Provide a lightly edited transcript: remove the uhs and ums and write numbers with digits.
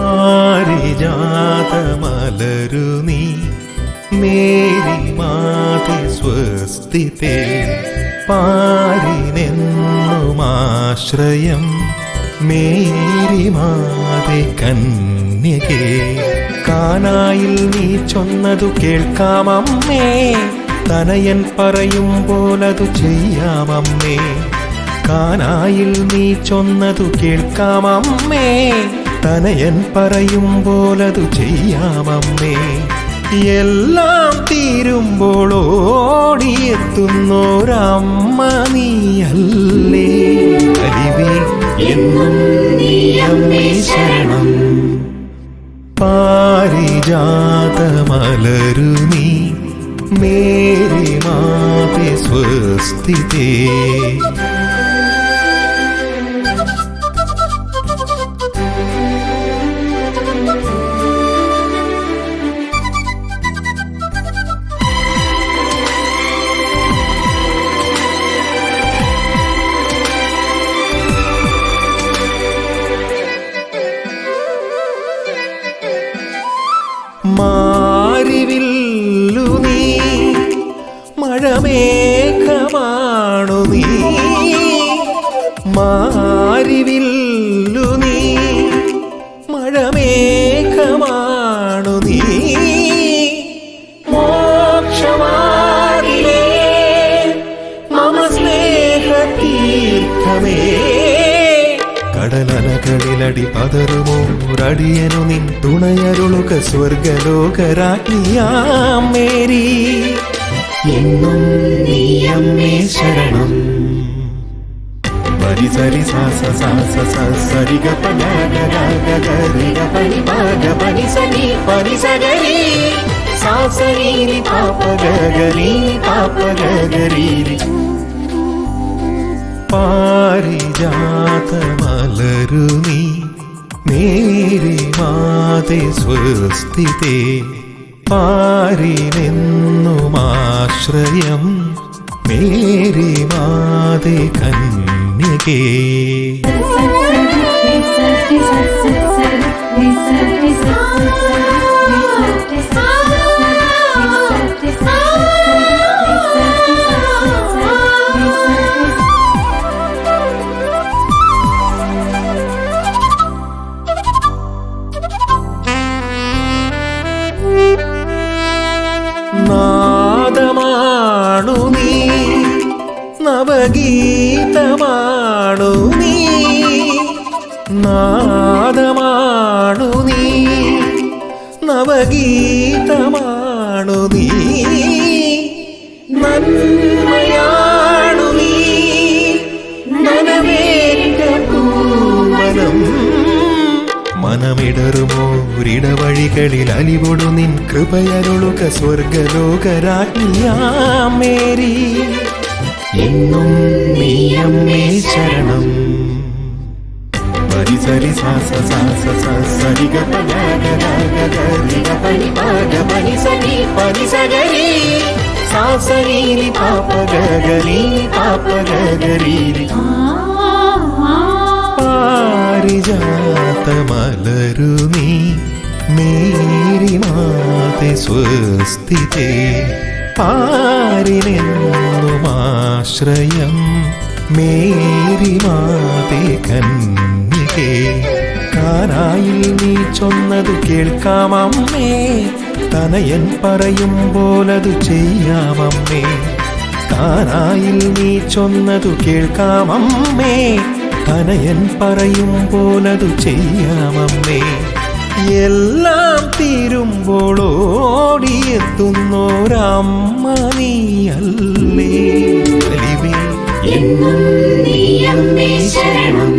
പാരിജാതമലരു നീ മേരി മാതേ സ്വസ്തിതേ പാരിനെന്നുമാശ്രയം മേരി മാതേ കന്യകേ കാനായിൽ നീ ചൊന്നതു കേൾക്കാമമ്മേ തനയൻ പറയുമ്പോലതു ചെയ്യാമമ്മേ കാനായിൽ നീ ചൊന്നതു കേൾക്കാമമ്മേ തനയൻ പറയുമ്പോലതു ചെയ്യാമമ്മേ എല്ലാം തീരുമ്പോൾ ഓടിയെത്തുന്നോരമ്മ നീയല്ലേ അലിവേ എന്നും നീയമ്മേ ശരണം പാരിജാതമലരു നീ മേരി മാതേ സ്വസ്തിതേ മാരിവില്ലു നീ മഴമേഘമാണു നീ മാരിവില്ലു നീ മഴമേഘമാണു നീ മോക്ഷമാർഗിലേ മമ സ്നേഹതീർത്ഥമേ കടലലകളിലടി പതറുമോരടിയനു നിൻ തുണയരുളുക സ്വർഗലോകരാജ്ഞിയാം മേരി എന്നും നീയമ്മേ ശരണം പരി സരി സാസ സാസ സരി ഗ പ ഗ ഗ ഗ രി ഗ പനി പ ഗ പനി സരി പനി സഗരി സാ സരി രി പ പ ഗ ഗ രി പ പ ഗ ഗ രി രി പാരിജാതമലരു നീ മേരി മാതേ സ്വസ്തിതേ പാരിനെന്നുമാശ്രയം മേരി മാതേ കന്യകേ നാദമാണു നീ നവഗീതമാണു നീ നാദമാണു നീ നവഗീതമാണു നീ നന്മയാണു നീ നനവേറ്റ പൂവനം മനമിടറുമോരിടവഴികളിൽ അലിവൊടു നിൻ കൃപയരുളുക സ്വർഗലോകരാജ്ഞിയാം മേരി എന്നും നീയമ്മേ ശരണം പരി സരി സാസ സാസ സരി ഗ പ ഗ ഗ ഗ രി ഗ പനി പ ഗ പനി സരി പനി സഗരി സാ സരി രി പ പ ഗ ഗ രി പ പ ഗ ഗ രി രി പാരിജാതമലരു നീ മേരി മാതേ സ്വസ്തിതേ പാരിനെന്നുമാശ്രയം മേരി മാതേ കന്യകേ കാനായിൽ നീ ചൊന്നതു കേൾക്കാമമ്മേ തനയൻ പറയുമ്പോലതു ചെയ്യാമമ്മേ കാനായിൽ നീ ചൊന്നതു കേൾക്കാമമ്മേ തനയൻ പറയുമ്പോലതു ചെയ്യാമമ്മേ എല്ലാം തീരുമ്പോൾ ഓടിയെത്തുന്നോരമ്മ നീയല്ലേ അലിവേ എന്നും നീയമ്മേ ശരണം